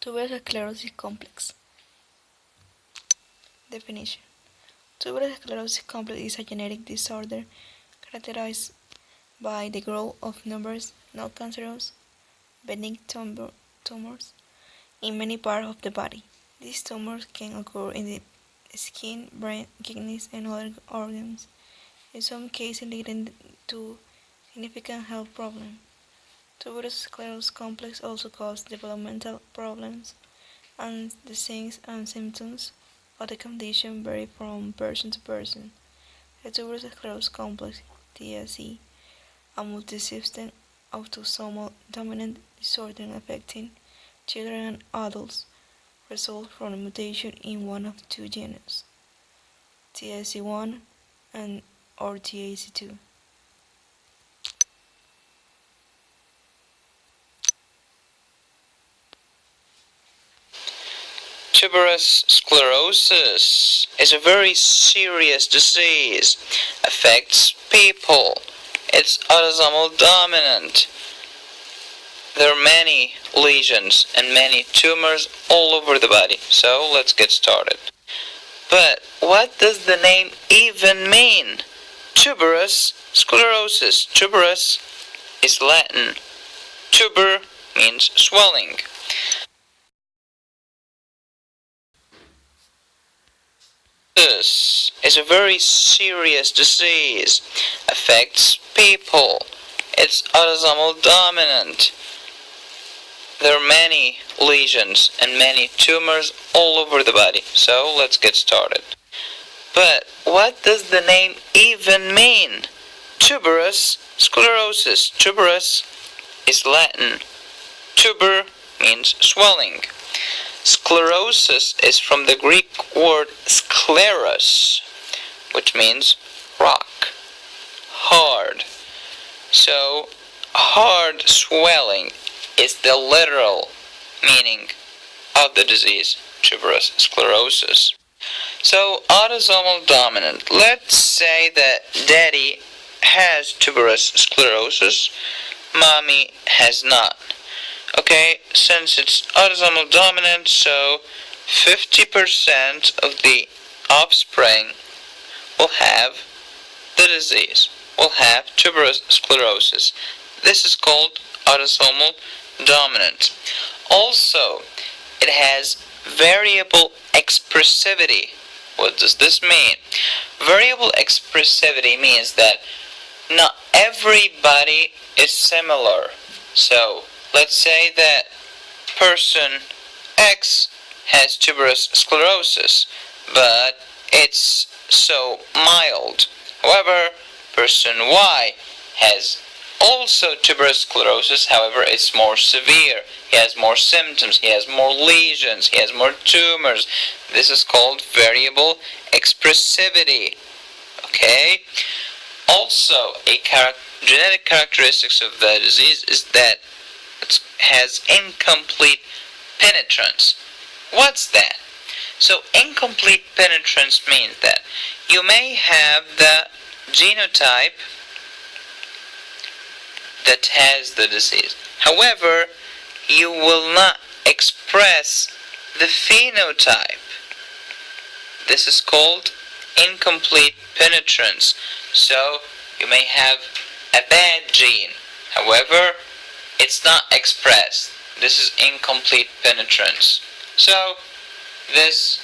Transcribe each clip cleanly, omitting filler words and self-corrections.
Tuberous sclerosis complex. Definition. Tuberous sclerosis complex is a genetic disorder characterized by the growth of numerous non-cancerous benign tumors in many parts of the body. These tumors can occur in the skin, brain, kidneys, and other organs, in some cases leading to significant health problems. Tuberous sclerosis complex also causes developmental problems, and the signs and symptoms of the condition vary from person to person. The tuberous sclerosis complex (TSC), a multisystem autosomal dominant disorder affecting children and adults, results from a mutation in one of two genes, TSC1 and or TSC2. Tuberous sclerosis is a very serious disease. Affects people. It's autosomal dominant. There are many lesions and many tumors all over the body. So let's get started. But what does the name even mean? Tuberous sclerosis. Tuberous is Latin. Tuber means swelling. This is a very serious disease. Affects people. It's autosomal dominant. There are many lesions and many tumors all over the body. So let's get started. But what does the name even mean? Tuberous sclerosis. Tuberous is Latin. Tuber means swelling. Sclerosis is from the Greek word scleros, which means rock, hard. So, hard swelling is the literal meaning of the disease, tuberous sclerosis. So, autosomal dominant. Let's say that daddy has tuberous sclerosis, mommy has not. Okay, since it's autosomal dominant, so 50% of the offspring will have the disease, will have tuberous sclerosis. This is called autosomal dominant. Also, it has variable expressivity. What does this mean? Variable expressivity means that not everybody is similar. So, let's say that person X has tuberous sclerosis, but it's so mild. However, person Y has also tuberous sclerosis, however, it's more severe. He has more symptoms, he has more lesions, he has more tumors. This is called variable expressivity. Okay? Also, genetic characteristics of the disease is that it has incomplete penetrance. What's that? So incomplete penetrance means that you may have the genotype that has the disease. However, you will not express the phenotype. This is called incomplete penetrance. So you may have a bad gene. However, it's not expressed. This is incomplete penetrance. So, this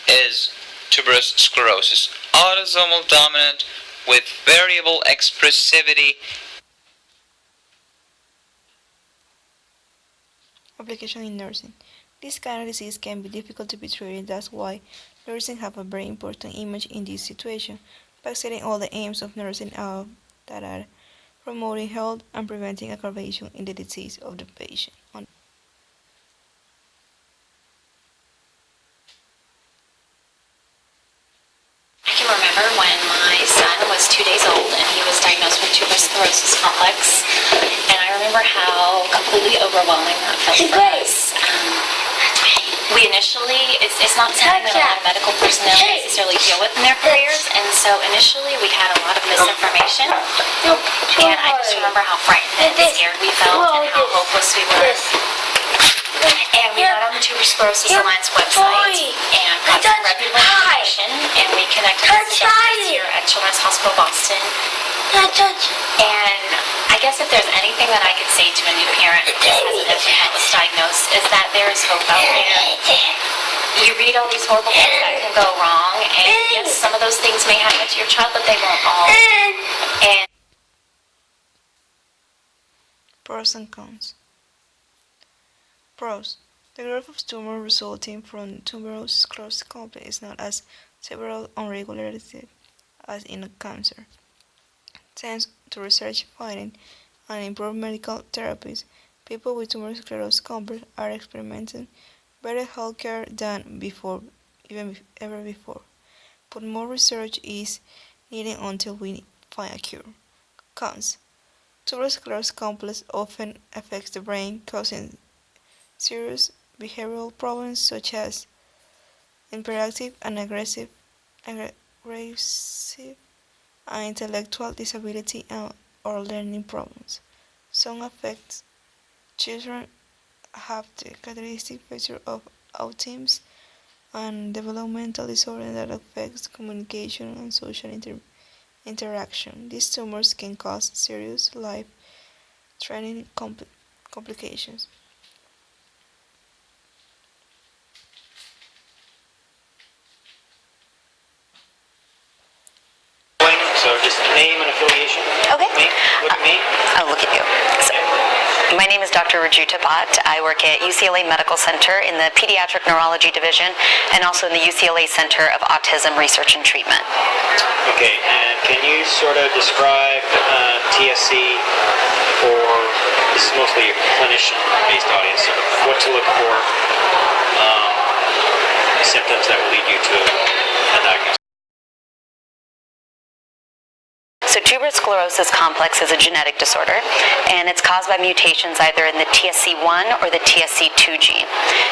is tuberous sclerosis. Autosomal dominant with variable expressivity. Application in nursing. This kind of disease can be difficult to be treated. That's why nursing have a very important image in this situation, by setting all the aims of nursing out that are promoting health and preventing aggravation in the disease of the patient. I can remember when my son was 2 days old and he was diagnosed with tuberous sclerosis complex, and I remember how completely overwhelming that felt for us. We initially, it's not something that a lot of medical personnel necessarily deal with in their careers, and so initially we had a lot of misinformation, and I just remember how frightened and scared we felt and how hopeless we were. And we got on the Tuberous Sclerosis Alliance website and got some reputable information, and we connected with the doctors here at Children's Hospital Boston. And I guess if there's anything that I could say to a new parent who just has an infant was diagnosed, is that there is hope out there. You read all these horrible things that can go wrong, and yes, some of those things may happen to your child, but they won't all. And Pros and cons. Pros. The growth of tumor resulting from tuberous sclerosis complex is not as severe unregulated as in cancer. Thanks to research finding and improved medical therapies, people with tuberous sclerosis complex are experiencing better health care than before, ever before. But more research is needed until we find a cure. Cons. Tuberous sclerosis complex often affects the brain, causing serious behavioral problems such as hyperactive and aggressive and intellectual disability or learning problems. Some affects children have the characteristic feature of autism and developmental disorder that affects communication and social interaction. These tumors can cause serious life-threatening complications. So just name and affiliation. Okay. Me? Look at me. I'll look at you. So, my name is Dr. Rajuta Bhatt. I work at UCLA Medical Center in the Pediatric Neurology Division and also in the UCLA Center of Autism Research and Treatment. Okay, and can you sort of describe TSC for, this is mostly a clinician-based audience, what to look for, symptoms that will lead you to a diagnosis? So tuberous sclerosis complex is a genetic disorder, and it's caused by mutations either in the TSC1 or the TSC2 gene.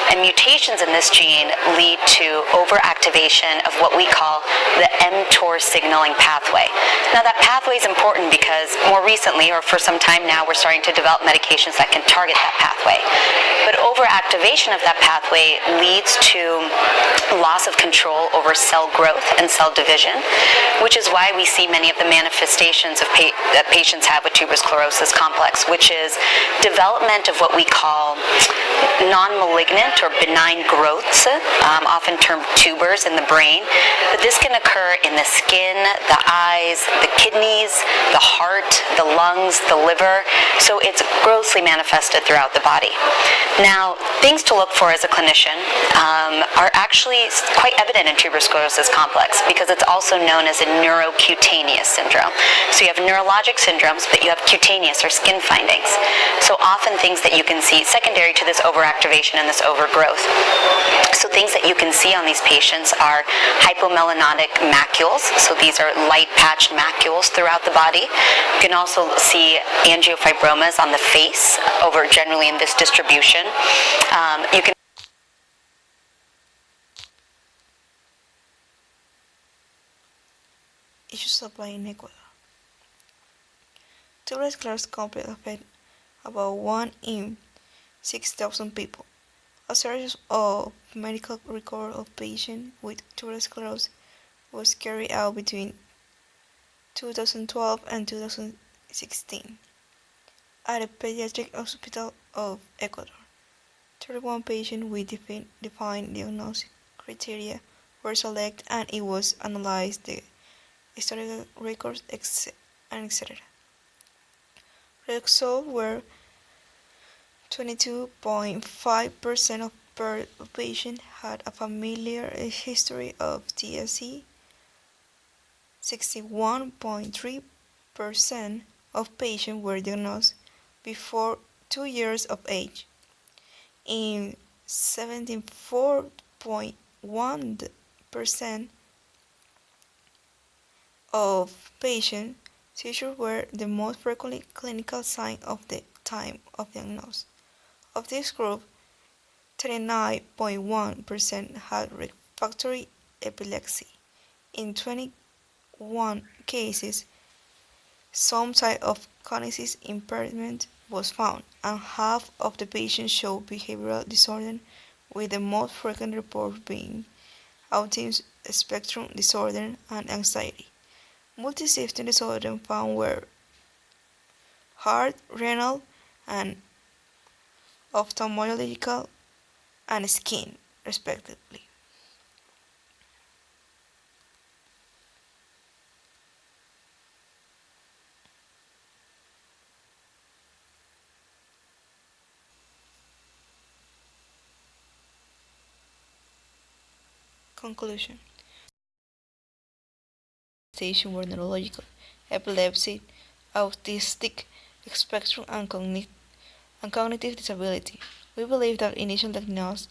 And mutations in this gene lead to overactivation of what we call the mTOR signaling pathway. Now that pathway is important because more recently, or for some time now, we're starting to develop medications that can target that pathway. But overactivation of that pathway leads to loss of control over cell growth and cell division, which is why we see many of the manifestations of that patients have with tuberous sclerosis complex, which is development of what we call non-malignant or benign growths, often termed tubers in the brain. But this can occur in the skin, the eyes, the kidneys, the heart, the lungs, the liver. So it's grossly manifested throughout the body. Now, things to look for as a clinician are actually quite evident in tuberous sclerosis complex because it's also known as a neurocutaneous syndrome. So you have neurologic syndromes, but you have cutaneous or skin findings. So often things that you can see secondary to this overactivation and this overgrowth. So things that you can see on these patients are hypomelanotic macules. So these are light patched macules throughout the body. You can also see angiofibromas on the face over generally in this distribution. You can Issues supply in Ecuador. Tuberous sclerosis complex affect about 1 in 6,000 people. A series of medical record of patients with tuberous sclerosis was carried out between 2012 and 2016 at a pediatric hospital of Ecuador. 31 patients with defined diagnostic criteria were selected, and it was analyzed the historical records, etc. Results were 22.5% of per patient had a familiar history of TSC, 61.3% of patients were diagnosed before 2 years of age, and 74.1% of patients seizures were the most frequent clinical sign of the time of diagnosis. Of this group, 39.1% had refractory epilepsy. In 21 cases, some type of cognitive impairment was found, and half of the patients showed behavioral disorder with the most frequent reports being autism spectrum disorder and anxiety. Multi-system disorders found were heart, renal, and ophthalmological and skin, respectively. Conclusion. Manifestations were neurological, epilepsy, autistic spectrum, and cognitive disability. We believe that initial diagnosis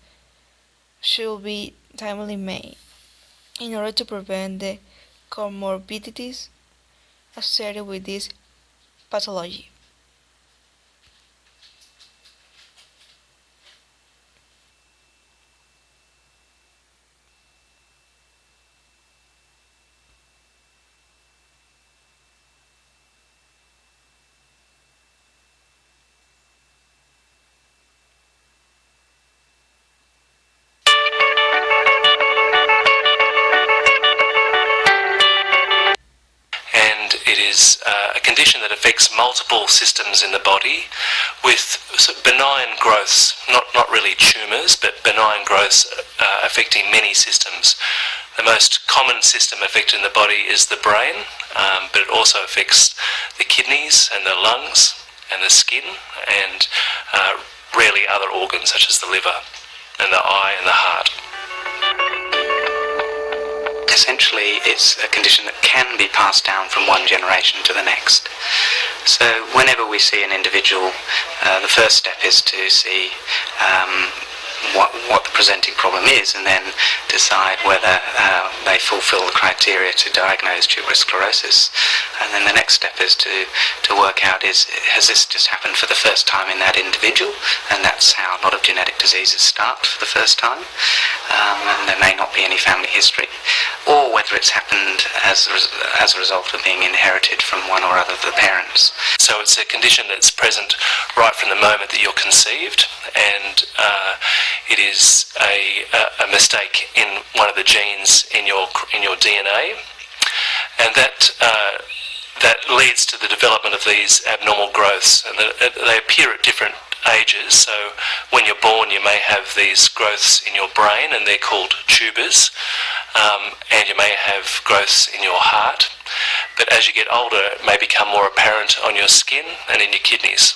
should be timely made in order to prevent the comorbidities associated with this pathology. And it is a condition that affects multiple systems in the body with benign growths, not really tumours, but benign growths affecting many systems. The most common system affected in the body is the brain, but it also affects the kidneys and the lungs and the skin and rarely other organs such as the liver and the eye and the heart. Essentially, it's a condition that can be passed down from one generation to the next. So whenever we see an individual, the first step is to see what the presenting problem is, and then decide whether they fulfill the criteria to diagnose tuberous sclerosis. And then the next step is to work out has this just happened for the first time in that individual, and that's how a lot of genetic diseases start for the first time, and there may not be any family history, or whether it's happened as a result of being inherited from one or other of the parents. So it's a condition that's present right from the moment that you're conceived, and it is a mistake in one of the genes in your DNA, and that leads to the development of these abnormal growths, and they appear at different ages. So when you're born, you may have these growths in your brain, and they're called tubers, and you may have growths in your heart, but as you get older, it may become more apparent on your skin and in your kidneys.